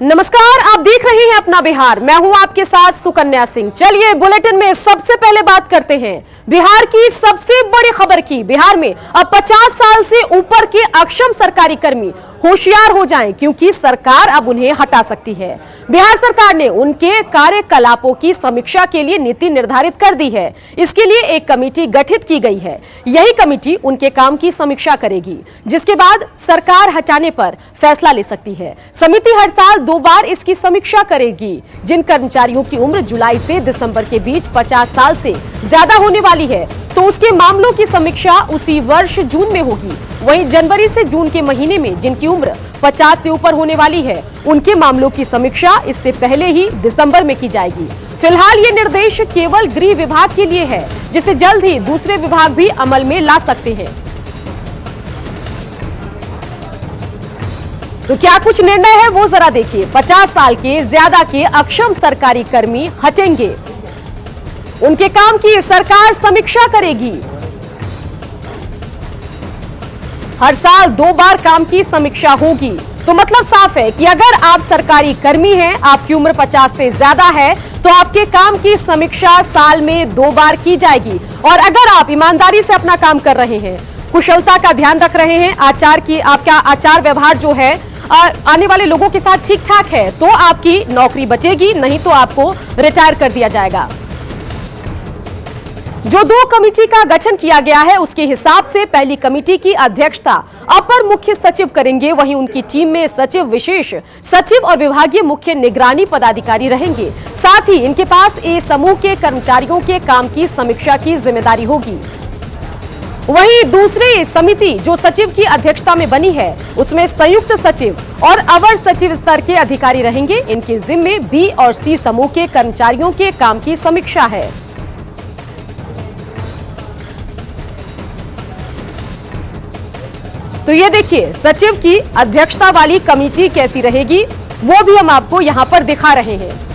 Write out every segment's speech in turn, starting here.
नमस्कार, आप देख रहे हैं अपना बिहार। मैं हूं आपके साथ सुकन्या सिंह। चलिए बुलेटिन में सबसे पहले बात करते हैं बिहार की सबसे बड़ी खबर की। बिहार में अब 50 साल से ऊपर के अक्षम सरकारी कर्मी होशियार हो जाएं, क्योंकि सरकार अब उन्हें हटा सकती है। बिहार सरकार ने उनके कार्यकलापों की समीक्षा के लिए नीति निर्धारित कर दी है। इसके लिए एक कमेटी गठित की गई है। यही कमेटी उनके काम की समीक्षा करेगी, जिसके बाद सरकार हटाने पर फैसला ले सकती है। समिति हर साल 2 बार इसकी समीक्षा करेगी। जिन कर्मचारियों की उम्र जुलाई से दिसंबर के बीच 50 साल से ज्यादा होने वाली है, तो उसके मामलों की समीक्षा उसी वर्ष जून में होगी। वहीं जनवरी से जून के महीने में जिनकी उम्र 50 से ऊपर होने वाली है, उनके मामलों की समीक्षा इससे पहले ही दिसंबर में की जाएगी। फिलहाल ये निर्देश केवल गृह विभाग के लिए है, जिसे जल्द ही दूसरे विभाग भी अमल में ला सकते हैं। तो क्या कुछ निर्णय है वो जरा देखिए। 50 साल के ज्यादा के अक्षम सरकारी कर्मी हटेंगे, उनके काम की सरकार समीक्षा करेगी। हर साल 2 बार काम की समीक्षा होगी। तो मतलब साफ है कि अगर आप सरकारी कर्मी हैं, आपकी उम्र 50 से ज्यादा है, तो आपके काम की समीक्षा साल में 2 बार की जाएगी। और अगर आप ईमानदारी से अपना काम कर रहे हैं, कुशलता का ध्यान रख रहे हैं, आपका आचार व्यवहार जो है आने वाले लोगों के साथ ठीक ठाक है, तो आपकी नौकरी बचेगी, नहीं तो आपको रिटायर कर दिया जाएगा। जो 2 कमेटी का गठन किया गया है, उसके हिसाब से पहली कमेटी की अध्यक्षता अपर मुख्य सचिव करेंगे। वहीं उनकी टीम में सचिव, विशेष सचिव और विभागीय मुख्य निगरानी पदाधिकारी रहेंगे। साथ ही इनके पास ए समूह के कर्मचारियों के काम की समीक्षा की जिम्मेदारी होगी। वहीं दूसरी समिति जो सचिव की अध्यक्षता में बनी है, उसमें संयुक्त सचिव और अवर सचिव स्तर के अधिकारी रहेंगे। इनके जिम्मे बी और सी समूह के कर्मचारियों के काम की समीक्षा है। तो ये देखिए, सचिव की अध्यक्षता वाली कमेटी कैसी रहेगी, वो भी हम आपको यहां पर दिखा रहे हैं।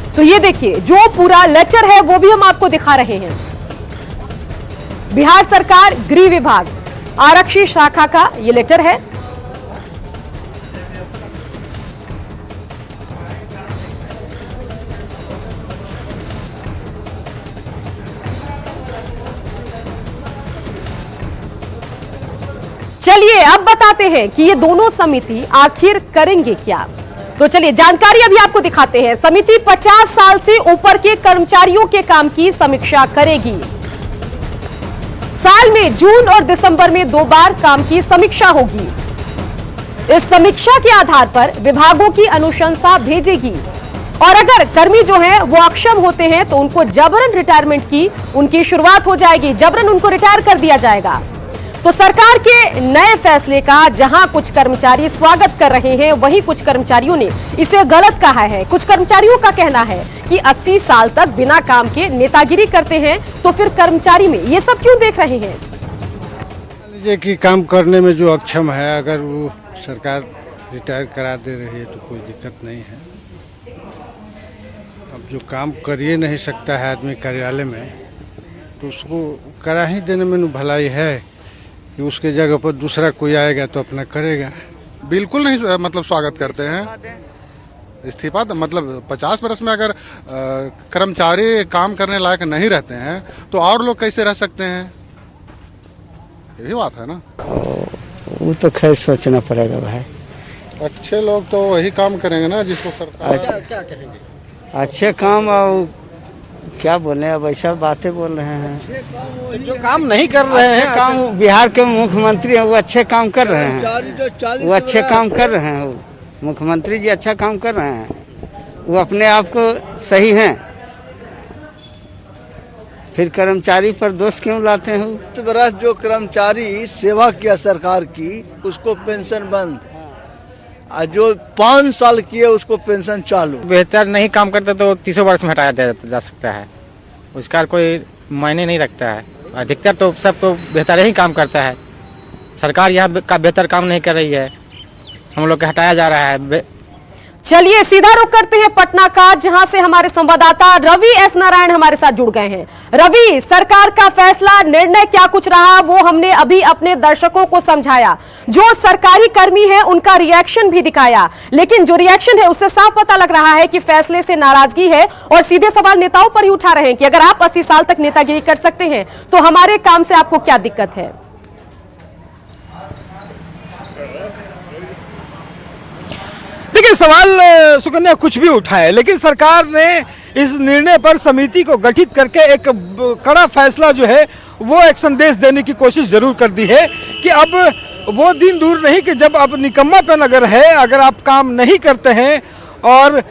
तो ये देखिए, जो पूरा लेटर है वो भी हम आपको दिखा रहे हैं। बिहार सरकार गृह विभाग आरक्षी शाखा का ये लेटर है। चलिए अब बताते हैं कि ये दोनों समिति आखिर करेंगे क्या। तो चलिए जानकारी अभी आपको दिखाते हैं। समिति 50 साल से ऊपर के कर्मचारियों के काम की समीक्षा करेगी। साल में जून और दिसंबर में 2 बार काम की समीक्षा होगी। इस समीक्षा के आधार पर विभागों की अनुशंसा भेजेगी। और अगर कर्मी जो हैं वो अक्षम होते हैं, तो उनको जबरन रिटायरमेंट की उनकी शुरुआत हो जाएगी। जबरन उनको रिटायर कर दिया जाएगा। तो सरकार के नए फैसले का जहां कुछ कर्मचारी स्वागत कर रहे हैं, वहीं कुछ कर्मचारियों ने इसे गलत कहा है। कुछ कर्मचारियों का कहना है कि 80 साल तक बिना काम के नेतागिरी करते हैं, तो फिर कर्मचारी में ये सब क्यों देख रहे हैं। मान लीजिए कि काम करने में जो अक्षम है, अगर वो सरकार रिटायर करा दे रही है तो कोई दिक्कत नहीं है। अब जो काम कर ही नहीं सकता है आदमी कार्यालय में, तो उसको करा ही देने में भलाई है कि उसके जगह पर दूसरा कोई आएगा तो अपना करेगा। बिल्कुल नहीं, मतलब स्वागत करते हैं इस्तीफा। मतलब 50 वर्ष में अगर कर्मचारी काम करने लायक नहीं रहते हैं, तो और लोग कैसे रह सकते हैं, यही बात है ना। वो तो खैर सोचना पड़ेगा भाई। अच्छे लोग तो वही काम करेंगे ना जिसको सरकार क्या कहेंगे। अच्छे काम और क्या बोले, अब ऐसा बातें बोल रहे हैं। जो काम नहीं कर रहे हैं, काम बिहार के मुख्यमंत्री हैं, वो अच्छे काम कर रहे हैं। वो अच्छे काम कर रहे हैं। मुख्यमंत्री जी अच्छा काम कर रहे हैं। वो अपने आप को सही हैं। फिर कर्मचारी पर दोष क्यों लाते हैं। 10 वर्ष जो कर्मचारी सेवा किया सरकार की, उसको पेंशन बंद, और जो 5 साल किए उसको पेंशन चालू। बेहतर नहीं काम करते तो 30 वर्ष में हटाया जा सकता है। उसका कोई मायने नहीं रखता है। अधिकतर तो सब तो बेहतर ही काम करता है। सरकार यहाँ का बेहतर काम नहीं कर रही है, हम लोग को हटाया जा रहा है। चलिए सीधा रुख करते हैं पटना का, जहां से हमारे संवाददाता रवि एस नारायण हमारे साथ जुड़ गए हैं। रवि, सरकार का फैसला, निर्णय क्या कुछ रहा वो हमने अभी अपने दर्शकों को समझाया। जो सरकारी कर्मी है उनका रिएक्शन भी दिखाया, लेकिन जो रिएक्शन है उससे साफ पता लग रहा है कि फैसले से नाराजगी है और सीधे सवाल नेताओं पर ही उठा रहे हैं कि अगर आप 80 साल तक नेतागिरी कर सकते हैं तो हमारे काम से आपको क्या दिक्कत है। देखिए, सवाल सुकन्या कुछ भी उठाए, लेकिन सरकार ने इस निर्णय पर समिति को गठित करके एक कड़ा फैसला जो है वो एक संदेश देने की कोशिश जरूर कर दी है कि अब वो दिन दूर नहीं कि जब अब निकम्मापन अगर है, अगर आप काम नहीं करते हैं और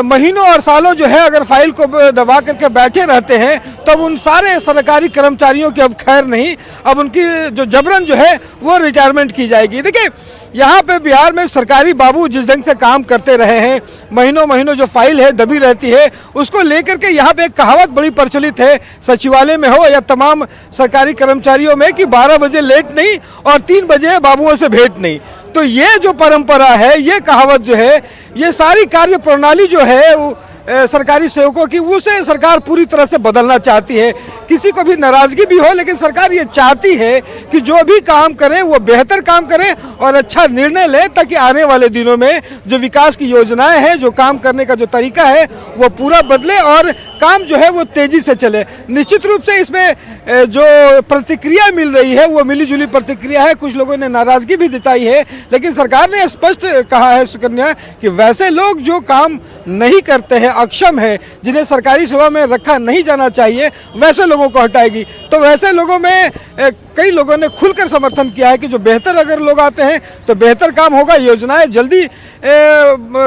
महीनों और सालों जो है अगर फाइल को दबा करके बैठे रहते हैं, तो अब उन सारे सरकारी कर्मचारियों की अब खैर नहीं, अब उनकी जो जबरन जो है वो रिटायरमेंट की जाएगी। देखिए, यहाँ पे बिहार में सरकारी बाबू जिस ढंग से काम करते रहे हैं, महीनों महीनों जो फाइल है दबी रहती है, उसको लेकर के यहाँ पे एक कहावत बड़ी प्रचलित है सचिवालय में हो या तमाम सरकारी कर्मचारियों में कि 12 बजे लेट नहीं और 3 बजे बाबुओं से भेंट नहीं। तो ये जो परंपरा है, ये कहावत जो है, ये सारी कार्य प्रणाली जो है सरकारी सेवकों की, उसे सरकार पूरी तरह से बदलना चाहती है। किसी को भी नाराजगी भी हो, लेकिन सरकार ये चाहती है कि जो भी काम करें वो बेहतर काम करें और अच्छा निर्णय लें, ताकि आने वाले दिनों में जो विकास की योजनाएं हैं, जो काम करने का जो तरीका है वो पूरा बदले और काम जो है वो तेजी से चले। निश्चित रूप से इसमें जो प्रतिक्रिया मिल रही है वो मिली जुली प्रतिक्रिया है, कुछ लोगों ने नाराजगी भी जताई है, लेकिन सरकार ने स्पष्ट कहा है सुकन्या कि वैसे लोग जो काम नहीं करते हैं, अक्षम है, जिन्हें सरकारी सेवा में रखा नहीं जाना चाहिए, वैसे लोगों को हटाएगी। तो वैसे लोगों में कई लोगों ने खुलकर समर्थन किया है कि जो बेहतर अगर लोग आते हैं तो बेहतर काम होगा, योजनाएं जल्दी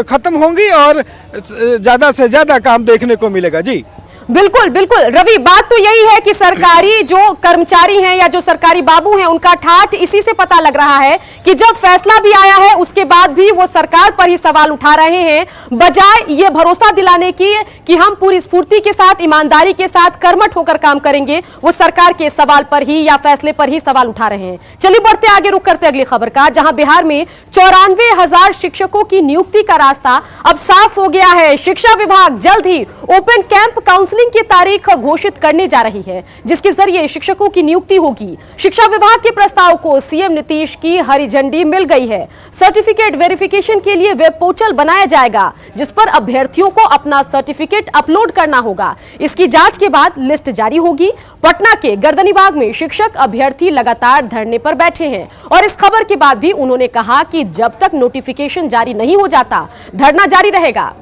खत्म होंगी और ज़्यादा से ज़्यादा काम देखने को मिलेगा। जी बिल्कुल बिल्कुल रवि, बात तो यही है कि सरकारी जो कर्मचारी हैं या जो सरकारी बाबू हैं उनका ठाठ इसी से पता लग रहा है कि जब फैसला भी आया है उसके बाद भी वो सरकार पर ही सवाल उठा रहे हैं, बजाय ये भरोसा दिलाने की कि हम पूरी स्फूर्ति के साथ, ईमानदारी के साथ, कर्मठ होकर काम करेंगे, वो सरकार के सवाल पर ही या फैसले पर ही सवाल उठा रहे हैं। चलिए बढ़ते आगे, रुक करते अगली खबर का, जहां बिहार में 94,000 शिक्षकों की नियुक्ति का रास्ता अब साफ हो गया है। शिक्षा विभाग जल्द ही ओपन कैंप काउंसलिंग की तारीख घोषित करने जा रही है, जिसके जरिए शिक्षकों की नियुक्ति होगी। शिक्षा विभाग के प्रस्ताव को सीएम नीतीश की हरी झंडी मिल गई है। सर्टिफिकेट वेरिफिकेशन के लिए वेब पोर्टल बनाया जाएगा, जिस पर अभ्यर्थियों को अपना सर्टिफिकेट अपलोड करना होगा। इसकी जांच के बाद लिस्ट जारी होगी। पटना के गर्दनीबाग में शिक्षक अभ्यर्थी लगातार धरने पर बैठे हैं और इस खबर के बाद भी उन्होंने कहा कि जब तक नोटिफिकेशन जारी नहीं हो जाता, धरना जारी रहेगा।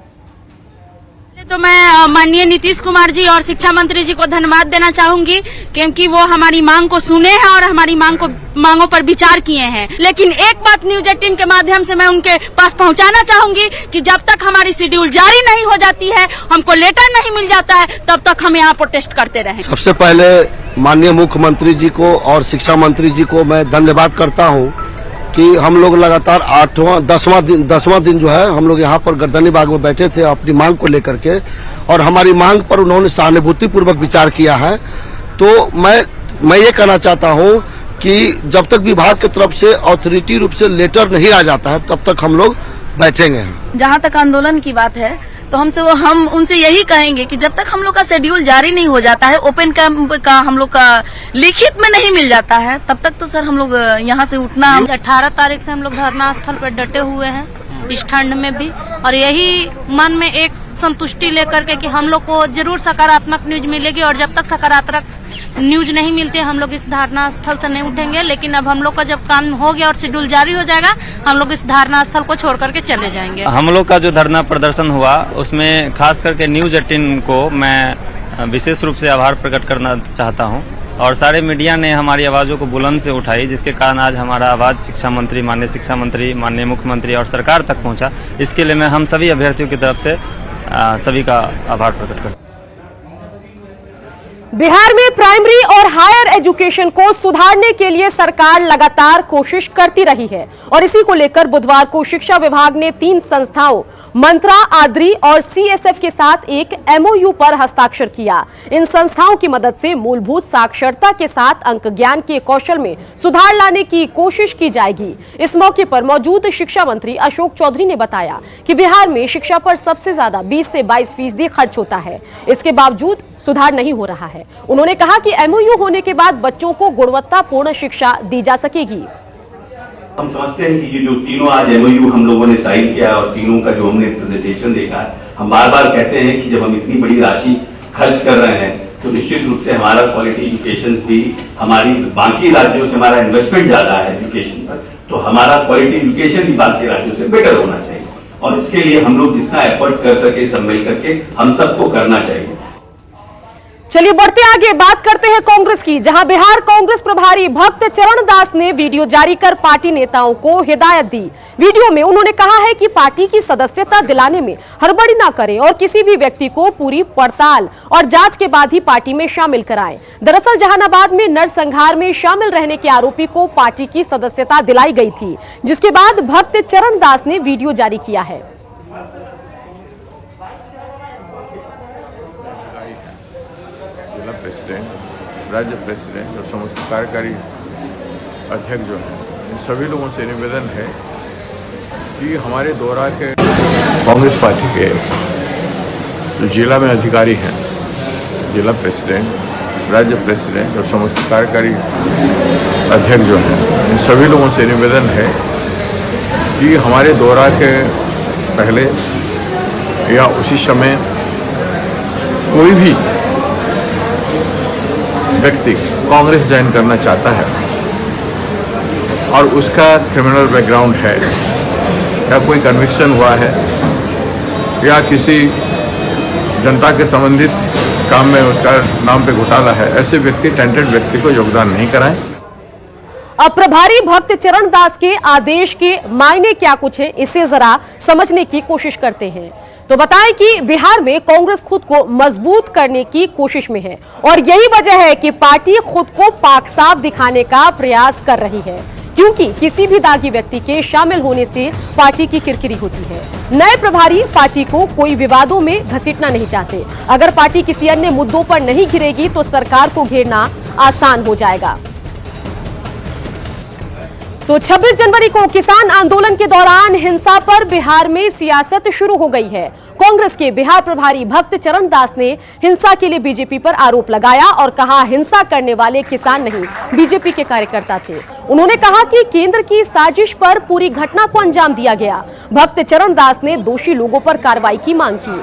तो मैं माननीय नीतीश कुमार जी और शिक्षा मंत्री जी को धन्यवाद देना चाहूंगी, क्योंकि वो हमारी मांग को सुने हैं और हमारी मांगों पर विचार किए हैं। लेकिन एक बात न्यूज 18 के माध्यम से मैं उनके पास पहुंचाना चाहूंगी कि जब तक हमारी शेड्यूल जारी नहीं हो जाती है, हमको लेटर नहीं मिल जाता है, तब तक हम यहाँ प्रोटेस्ट करते रहेंगे। सबसे पहले माननीय मुख्यमंत्री जी को और शिक्षा मंत्री जी को मैं धन्यवाद करता हूँ कि हम लोग लगातार 10वां दिन जो है हम लोग यहाँ पर गर्दनी बाग में बैठे थे अपनी मांग को लेकर के, और हमारी मांग पर उन्होंने सहानुभूति पूर्वक विचार किया है। तो मैं ये कहना चाहता हूँ कि जब तक विभाग की तरफ से ऑथोरिटी रूप से लेटर नहीं आ जाता है, तब तक हम लोग बैठेंगे। जहाँ तक आंदोलन की बात है, तो हम उनसे यही कहेंगे कि जब तक हम लोग का शेड्यूल जारी नहीं हो जाता है, ओपन कैंप का हम लोग का लिखित में नहीं मिल जाता है, तब तक तो सर हम लोग यहाँ से उठना। 18 तारीख से हम लोग धरना स्थल पर डटे हुए हैं, इस ठंड में भी, और यही मन में एक संतुष्टि लेकर के कि हम लोग को जरूर सकारात्मक न्यूज मिलेगी, और जब तक सकारात्मक न्यूज नहीं मिलती हम लोग इस धारणा स्थल से नहीं उठेंगे। लेकिन अब हम लोग का जब काम हो गया और शेड्यूल जारी हो जाएगा, हम लोग इस धारणा स्थल को छोड़ करके चले जाएंगे। हम लोग का जो धरना प्रदर्शन हुआ उसमें खास करके न्यूज 18 को मैं विशेष रूप से आभार प्रकट करना चाहता हूं, और सारे मीडिया ने हमारी आवाज़ों को बुलंद से उठाई, जिसके कारण आज हमारा आवाज़ शिक्षा मंत्री, माननीय शिक्षा मंत्री, माननीय मुख्यमंत्री और सरकार तक पहुंचा। इसके लिए मैं हम सभी अभ्यर्थियों की तरफ से सभी का आभार प्रकट करता हूं। बिहार में प्राइमरी और हायर एजुकेशन को सुधारने के लिए सरकार लगातार कोशिश करती रही है और इसी को लेकर बुधवार को शिक्षा विभाग ने 3 संस्थाओं मंत्रा, आद्री और सीएसएफ के साथ एक एमओयू पर हस्ताक्षर किया। इन संस्थाओं की मदद से मूलभूत साक्षरता के साथ अंक ज्ञान के कौशल में सुधार लाने की कोशिश की जाएगी। इस मौके पर मौजूद शिक्षा मंत्री अशोक चौधरी ने बताया कि बिहार में शिक्षा पर सबसे ज्यादा 20 से 22% खर्च होता है, इसके बावजूद सुधार नहीं हो रहा है। उन्होंने कहा कि एमओयू होने के बाद बच्चों को गुणवत्तापूर्ण शिक्षा दी जा सकेगी। हम समझते हैं कि ये जो तीनों आज एमओयू हम लोगों ने साइन किया और तीनों का जो हमने प्रेजेंटेशन देखा है, हम बार बार कहते हैं कि जब हम इतनी बड़ी राशि खर्च कर रहे हैं तो निश्चित रूप से हमारा क्वालिटी एजुकेशन भी हमारी बाकी राज्यों से हमारा इन्वेस्टमेंट ज्यादा है एजुकेशन पर, तो हमारा क्वालिटी एजुकेशन भी बाकी राज्यों से बेटर होना चाहिए और इसके लिए हम लोग जितना एफर्ट कर सके सब मिल करके हम सबको करना चाहिए। चलिए बढ़ते आगे, बात करते हैं कांग्रेस की, जहां बिहार कांग्रेस प्रभारी भक्त चरण दास ने वीडियो जारी कर पार्टी नेताओं को हिदायत दी। वीडियो में उन्होंने कहा है कि पार्टी की सदस्यता दिलाने में हड़बड़ी ना करें और किसी भी व्यक्ति को पूरी पड़ताल और जांच के बाद ही पार्टी में शामिल कराएं। दरअसल जहानाबाद में नरसंहार में शामिल रहने के आरोपी को पार्टी की सदस्यता दिलाई गई थी, जिसके बाद भक्त चरण दास ने वीडियो जारी किया है। प्रेसिडेंट, राज्य प्रेसिडेंट और समस्त कार्यकारी अध्यक्ष जो हैं, इन सभी लोगों से निवेदन है कि हमारे दौरा के कांग्रेस पार्टी के जो जिला में अधिकारी हैं, जिला प्रेसिडेंट, राज्य प्रेसिडेंट और समस्त कार्यकारी अध्यक्ष जो हैं, इन सभी लोगों से निवेदन है कि हमारे दौरा के पहले या उसी समय कोई भी व्यक्ति कांग्रेस ज्वाइन करना चाहता है और उसका क्रिमिनल बैकग्राउंड है या कोई कन्विक्शन हुआ है या किसी जनता के संबंधित काम में उसका नाम पे घोटाला है, ऐसे व्यक्ति, टेंटेड व्यक्ति को योगदान नहीं कराएं। अब प्रभारी भक्त चरण दास के आदेश के मायने क्या कुछ है, इसे जरा समझने की कोशिश करते हैं। तो बताएं कि बिहार में कांग्रेस खुद को मजबूत करने की कोशिश में है और यही वजह है कि पार्टी खुद को पाक साफ दिखाने का प्रयास कर रही है, क्योंकि किसी भी दागी व्यक्ति के शामिल होने से पार्टी की किरकिरी होती है। नए प्रभारी पार्टी को कोई विवादों में घसीटना नहीं चाहते। अगर पार्टी किसी अन्य मुद्दों पर नहीं घिरेगी तो सरकार को घेरना आसान हो जाएगा। तो 26 जनवरी को किसान आंदोलन के दौरान हिंसा पर बिहार में सियासत शुरू हो गई है। कांग्रेस के बिहार प्रभारी भक्त चरण दास ने हिंसा के लिए बीजेपी पर आरोप लगाया और कहा हिंसा करने वाले किसान नहीं, बीजेपी के कार्यकर्ता थे। उन्होंने कहा कि केंद्र की साजिश पर पूरी घटना को अंजाम दिया गया। भक्त चरण दास ने दोषी लोगों पर कार्रवाई की मांग की।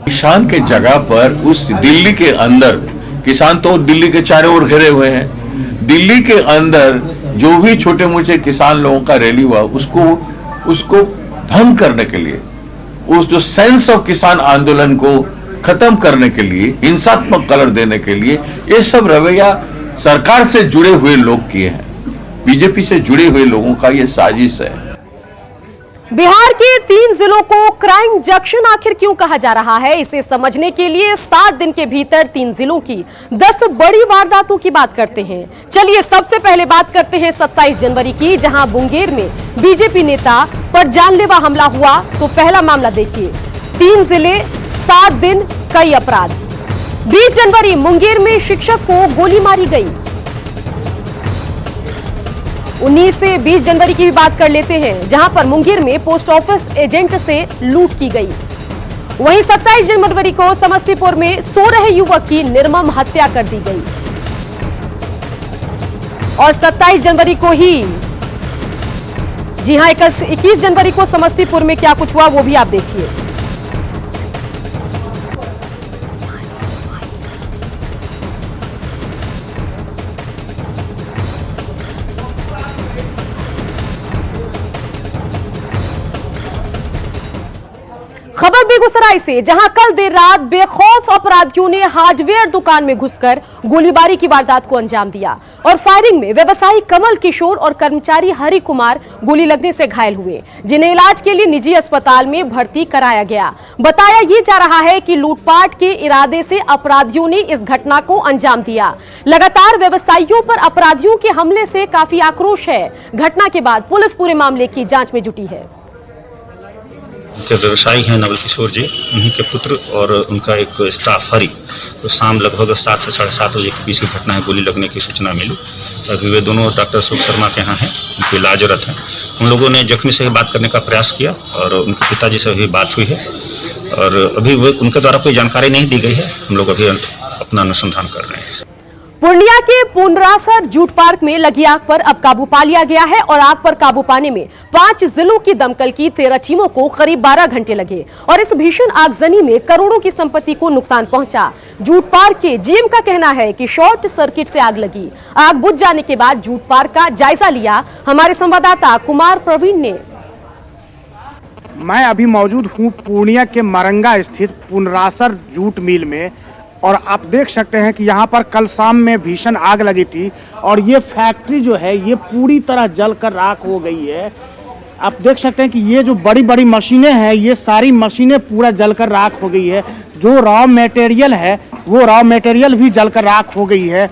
किसान के जगह पर उस दिल्ली के अंदर, किसान तो दिल्ली के चारों ओर घिरे हुए हैं, दिल्ली के अंदर जो भी छोटे मोटे किसान लोगों का रैली हुआ उसको भंग करने के लिए, उस जो सेंस ऑफ किसान आंदोलन को खत्म करने के लिए, हिंसात्मक कलर देने के लिए ये सब रवैया सरकार से जुड़े हुए लोग किए हैं, बीजेपी से जुड़े हुए लोगों का ये साजिश है। बिहार के 3 जिलों को क्राइम जंक्शन आखिर क्यों कहा जा रहा है, इसे समझने के लिए 7 दिन के भीतर 3 जिलों की 10 बड़ी वारदातों की बात करते हैं। चलिए सबसे पहले बात करते हैं 27 जनवरी की, जहां मुंगेर में बीजेपी नेता पर जानलेवा हमला हुआ। तो पहला मामला देखिए, 3 जिले 7 दिन कई अपराध। 20 जनवरी मुंगेर में शिक्षक को गोली मारी गई। 19 से 20 जनवरी की भी बात कर लेते हैं, जहां पर मुंगेर में पोस्ट ऑफिस एजेंट से लूट की गई। वहीं 27 जनवरी को समस्तीपुर में सो रहे युवक की निर्मम हत्या कर दी गई। और 27 जनवरी को ही, जी हां, 21 जनवरी को समस्तीपुर में क्या कुछ हुआ वो भी आप देखिए। खबर बेगूसराय से, जहां कल देर रात बेखौफ अपराधियों ने हार्डवेयर दुकान में घुसकर गोलीबारी की वारदात को अंजाम दिया और फायरिंग में व्यवसायी कमल किशोर और कर्मचारी हरि कुमार गोली लगने से घायल हुए, जिन्हें इलाज के लिए निजी अस्पताल में भर्ती कराया गया। बताया ये जा रहा है कि लूटपाट के इरादे से अपराधियों ने इस घटना को अंजाम दिया। लगातार व्यवसायियों पर अपराधियों के हमले से काफी आक्रोश है। घटना के बाद पुलिस पूरे मामले की जांच में जुटी है। के व्यवसायी हैं नवल किशोर जी, उन्हीं के पुत्र और उनका एक स्टाफ हरि, तो शाम लगभग 7 से 7:30 बजे के बीच की घटना है। गोली लगने की सूचना मिली। अभी वे दोनों डॉक्टर सुख शर्मा के यहाँ हैं, उनकी इलाजरत हैं। हम लोगों ने जख्मी से बात करने का प्रयास किया और उनके पिताजी से भी बात हुई है और अभी वो उनके द्वारा कोई जानकारी नहीं दी गई है। हम लोग अभी अपना अनुसंधान कर रहे हैं। पूर्णिया के पुनरासर जूट पार्क में लगी आग पर अब काबू पा लिया गया है और आग पर काबू पाने में 5 जिलों की दमकल की 13 टीमों को करीब 12 घंटे लगे और इस भीषण आगजनी में करोड़ों की संपत्ति को नुकसान पहुंचा। जूट पार्क के जीएम का कहना है कि शॉर्ट सर्किट से आग लगी। आग बुझ जाने के बाद जूट पार्क का जायजा लिया हमारे संवाददाता कुमार प्रवीण ने। मैं अभी मौजूद हूँ पूर्णिया के मरंगा स्थित पुनरासर जूट मिल में और आप देख सकते हैं कि यहाँ पर कल शाम में भीषण आग लगी थी और ये फैक्ट्री जो है ये पूरी तरह जलकर राख हो गई है। आप देख सकते हैं कि ये जो बड़ी बड़ी मशीनें हैं ये सारी मशीनें पूरा जलकर राख हो गई है। जो रॉ मटेरियल है वो रॉ मटेरियल भी जलकर राख हो गई है।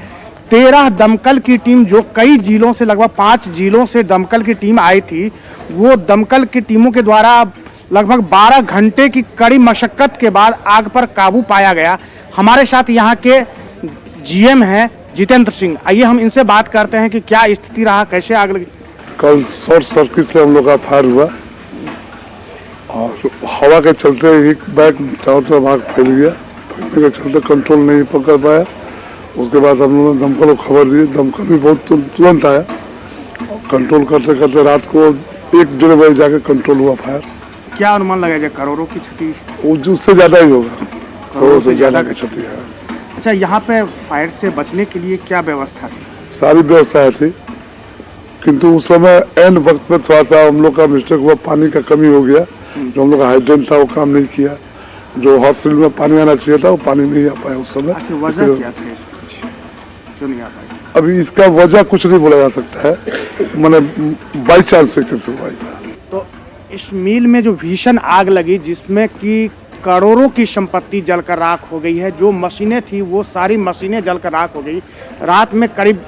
13 दमकल की टीम जो कई जिलों से लगभग 5 जिलों से दमकल की टीम आई थी, वो दमकल की टीमों के द्वारा लगभग 12 घंटे की कड़ी मशक्कत के बाद आग पर काबू पाया गया। हमारे साथ यहाँ के जीएम हैं जितेंद्र सिंह, आइए हम इनसे बात करते हैं कि क्या स्थिति रहा, कैसे आग लगी। कल शॉर्ट सर्किट से हम लोग का फायर हुआ और हवा के चलते एक बैग चारों तरफ आग फैल गया। फैलने के चलते कंट्रोल नहीं पकड़ पाया। उसके बाद हम लोगों ने दमकल को खबर दी। दमकल भी बहुत तुरंत आया। कंट्रोल करते करते रात को 1-1:30 बजे जाके कंट्रोल हुआ फायर। क्या अनुमान लगाया करोड़ों की क्षति? उससे ज्यादा ही होगा, करोड़ों से ज्यादा की क्षति है। अच्छा, यहाँ पे फायर से बचने के लिए क्या व्यवस्था थी? सारी व्यवस्थाएं थी, किंतु उस समय एंड वक्त में थोड़ा सा हम लोग का मिस्टेक हुआ, पानी का कमी हो गया। जो हम लोग का हाइड्रेंट था वो काम नहीं किया। जो हॉस्टल में पानी आना चाहिए था वो पानी नहीं आ पाया उस समय। वजह क्या था इसकी, क्यों नहीं आ पाया? अभी इसका वजह कुछ नहीं बोला जा सकता है, मैंने बाई चांस से कैसे हुआ ऐसा। तो इस मिल में जो भीषण आग लगी जिसमें कि करोड़ों की संपत्ति जलकर राख हो गई है, जो मशीनें थी वो सारी मशीनें जलकर राख हो गई। रात में करीब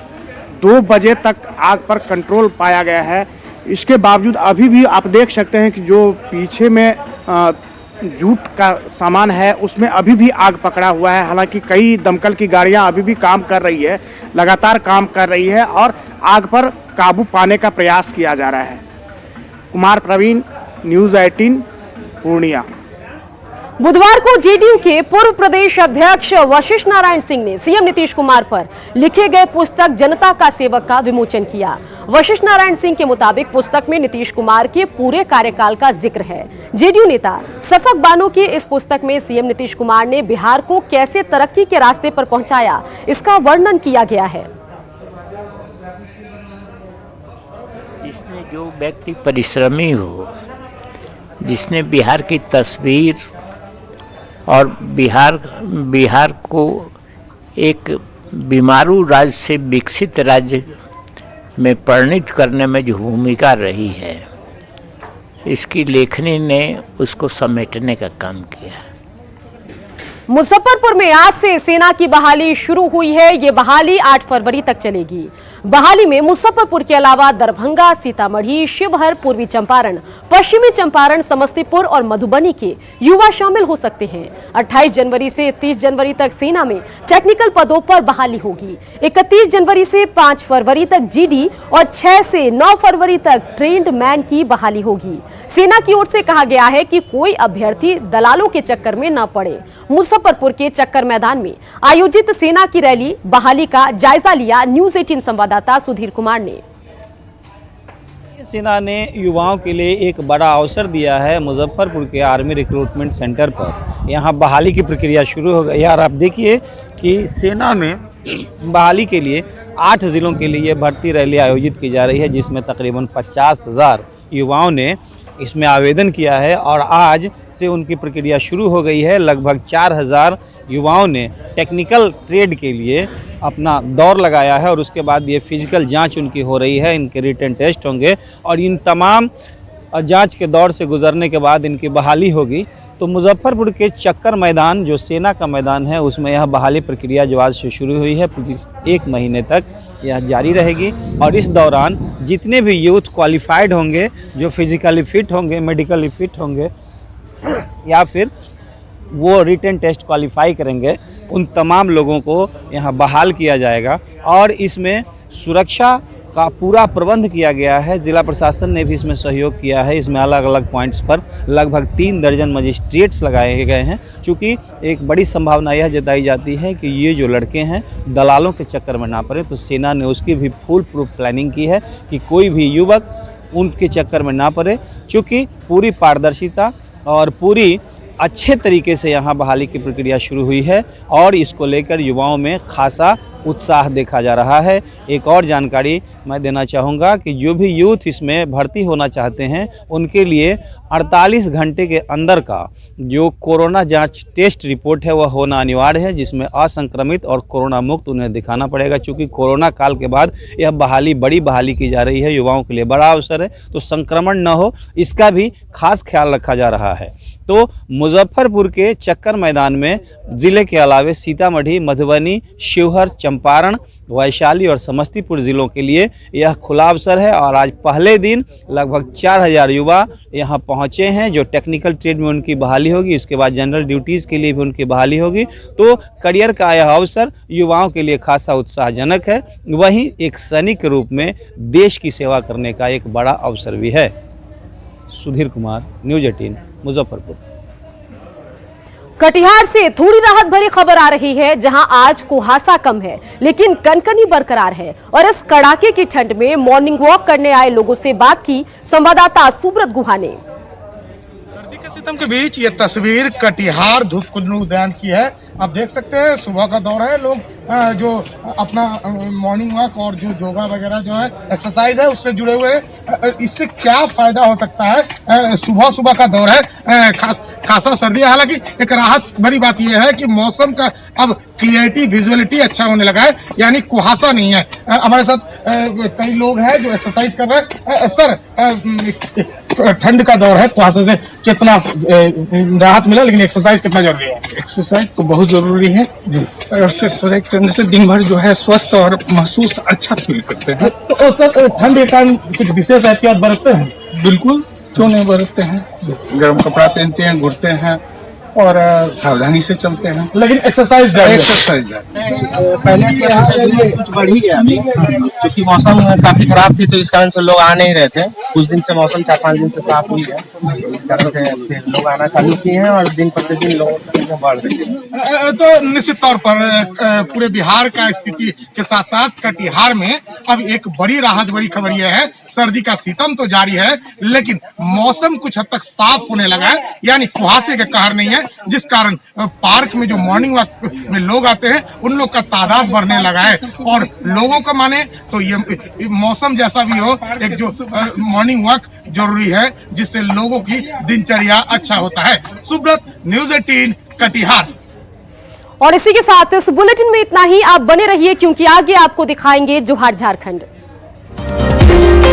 2 बजे तक आग पर कंट्रोल पाया गया है। इसके बावजूद अभी भी आप देख सकते हैं कि जो पीछे में जूट का सामान है उसमें अभी भी आग पकड़ा हुआ है। हालांकि कई दमकल की गाड़ियां अभी भी काम कर रही है, लगातार काम कर रही है और आग पर काबू पाने का प्रयास किया जा रहा है। कुमार प्रवीण, न्यूज़ 18 पूर्णिया। बुधवार को जेडीयू के पूर्व प्रदेश अध्यक्ष वशिष्ठ नारायण सिंह ने सीएम नीतीश कुमार पर लिखे गए पुस्तक जनता का सेवक का विमोचन किया। वशिष्ठ नारायण सिंह के मुताबिक पुस्तक में नीतीश कुमार के पूरे कार्यकाल का जिक्र है। जेडीयू नेता सफक बानो की इस पुस्तक में सीएम नीतीश कुमार ने बिहार को कैसे तरक्की के रास्ते पर पहुंचाया, इसका वर्णन किया गया है। इसने जो व्यक्ति परिश्रमी हो, जिसने बिहार की तस्वीर और बिहार को एक बीमारू राज्य से विकसित राज्य में परिणत करने में जो भूमिका रही है, इसकी लेखनी ने उसको समेटने का काम किया। मुजफ्फरपुर में आज से सेना की बहाली शुरू हुई है। ये बहाली 8 फरवरी तक चलेगी। बहाली में मुजफ्फरपुर के अलावा दरभंगा, सीतामढ़ी, शिवहर, पूर्वी चंपारण, पश्चिमी चंपारण, समस्तीपुर और मधुबनी के युवा शामिल हो सकते हैं। 28 जनवरी से 30 जनवरी तक सेना में टेक्निकल पदों पर बहाली होगी। 31 जनवरी से 5 फरवरी तक जीडी और 6 से 9 फरवरी तक ट्रेन्ड मैन की बहाली होगी। सेना की ओर से कहा गया है कि कोई अभ्यर्थी दलालों के चक्कर में न पड़े। मुजफ्फरपुर के चक्कर मैदान में आयोजित सेना की रैली बहाली का जायजा लिया न्यूज़ 18 संवाददाता सुधीर कुमार ने। सेना ने युवाओं के लिए एक बड़ा अवसर दिया है मुजफ्फरपुर के आर्मी रिक्रूटमेंट सेंटर पर। यहाँ बहाली की प्रक्रिया शुरू हो गई है और आप देखिए कि सेना में बहाली के लिए 8 जिलों के लिए भर्ती रैली आयोजित की जा रही है, जिसमें तकरीबन 50,000 युवाओं ने इसमें आवेदन किया है और आज से उनकी प्रक्रिया शुरू हो गई है। लगभग 4000 युवाओं ने टेक्निकल ट्रेड के लिए अपना दौड़ लगाया है और उसके बाद ये फिजिकल जांच उनकी हो रही है, इनके रिटन टेस्ट होंगे और इन तमाम जांच के दौर से गुजरने के बाद इनकी बहाली होगी। तो मुजफ्फरपुर के चक्कर मैदान जो सेना का मैदान है उसमें यह बहाली प्रक्रिया जो आज से शुरू हुई है 1 महीने तक यह जारी रहेगी और इस दौरान जितने भी यूथ क्वालिफाइड होंगे, जो फिजिकली फिट होंगे, मेडिकली फिट होंगे या फिर वो रिटन टेस्ट क्वालिफाई करेंगे, उन तमाम लोगों को यहाँ बहाल किया जाएगा और इसमें सुरक्षा का पूरा प्रबंध किया गया है। जिला प्रशासन ने भी इसमें सहयोग किया है। इसमें अलग अलग पॉइंट्स पर लगभग 3 दर्जन मजिस्ट्रेट्स लगाए गए हैं। चूँकि एक बड़ी संभावना यह जताई जाती है कि ये जो लड़के हैं दलालों के चक्कर में ना पड़े, तो सेना ने उसकी भी फुल प्रूफ प्लानिंग की है कि कोई भी युवक उनके चक्कर में ना पड़े। चूँकि पूरी पारदर्शिता और पूरी अच्छे तरीके से यहाँ बहाली की प्रक्रिया शुरू हुई है और इसको लेकर युवाओं में खासा उत्साह देखा जा रहा है। एक और जानकारी मैं देना चाहूँगा कि जो भी यूथ इसमें भर्ती होना चाहते हैं उनके लिए 48 घंटे के अंदर का जो कोरोना जांच टेस्ट रिपोर्ट है वह होना अनिवार्य है, जिसमें असंक्रमित और कोरोना मुक्त उन्हें दिखाना पड़ेगा। चूँकि कोरोना काल के बाद यह बहाली बड़ी बहाली की जा रही है, युवाओं के लिए बड़ा अवसर है, तो संक्रमण न हो इसका भी खास ख्याल रखा जा रहा है। तो मुजफ्फरपुर के चक्कर मैदान में ज़िले के अलावे सीतामढ़ी, मधुबनी, शिवहर, चंपारण, वैशाली और समस्तीपुर ज़िलों के लिए यह खुला अवसर है और आज पहले दिन लगभग 4000 युवा यहाँ पहुँचे हैं जो टेक्निकल ट्रेड में उनकी बहाली होगी। इसके बाद जनरल ड्यूटीज़ के लिए भी उनकी बहाली होगी। तो करियर का यह अवसर युवाओं के लिए खासा उत्साहजनक है, वहीं एक सैनिक के रूप में देश की सेवा करने का एक बड़ा अवसर भी है। सुधीर कुमार, न्यूज़ 18, मुजफ्फरपुर। कटिहार से थोड़ी राहत भरी खबर आ रही है, जहां आज कुहासा कम है लेकिन कनकनी बरकरार है और इस कड़ाके की ठंड में मॉर्निंग वॉक करने आए लोगों से बात की संवाददाता सुब्रत गुहा ने। सर्दी के सितम के बीच ये तस्वीर कटिहार धूपकुंड उद्यान की है। आप देख सकते हैं सुबह का दौर है, लोग जो अपना मॉर्निंग वॉक और जो योगा वगैरह जो है एक्सरसाइज है उससे जुड़े हुए हैं। इससे क्या फायदा हो सकता है, सुबह सुबह का दौर है, खासा सर्दी है। हालांकि एक राहत बड़ी बात यह है कि मौसम का अब क्लियरिटी, विजुअलिटी अच्छा होने लगा है, यानी कुहासा नहीं है। हमारे साथ कई लोग हैं जो एक्सरसाइज कर रहे हैं। सर, ठंड का दौर है, कुहासे से कितना राहत मिला, लेकिन एक्सरसाइज कितना जरूरी है? एक्सरसाइज तो बहुत जरूरी है और एक्सरसाइज करने से दिन भर जो है स्वस्थ और महसूस अच्छा फील करते हैं। तो सर, ठंड के कारण कुछ विशेष एहतियात बरतते हैं? बिल्कुल, क्यों नहीं बरतते हैं। गर्म कपड़ा पहनते हैं, घुटते हैं और सावधानी से चलते हैं, लेकिन एक्सरसाइज पहले कुछ बढ़ ही गया अभी, क्योंकि मौसम काफी खराब थी तो इस कारण से लोग आ नहीं रहे थे। कुछ दिन से मौसम 4-5 दिन से साफ हुई है, इस कारण से फिर लोग आना चालू किए हैं और दिन प्रतिदिन लोगों की संख्या बढ़ रही है। तो निश्चित तौर पर पूरे बिहार का स्थिति के साथ साथ कटिहार में अब एक बड़ी राहत, बड़ी खबर यह है, सर्दी का सितम तो जारी है लेकिन मौसम कुछ हद तक साफ होने लगा है, यानी कुहासे का कहर नहीं है, जिस कारण पार्क में जो मॉर्निंग वॉक में लोग आते हैं उन लोग का तादाद बढ़ने लगा है। और लोगों का माने तो ये मौसम जैसा भी हो, एक जो मॉर्निंग वॉक जरूरी है जिससे लोगों की दिनचर्या अच्छा होता है। सुब्रत, न्यूज़ 18, कटिहार। और इसी के साथ इस बुलेटिन में इतना ही। आप बने रहिए क्योंकि आगे आपको दिखाएंगे जोहार झारखंड।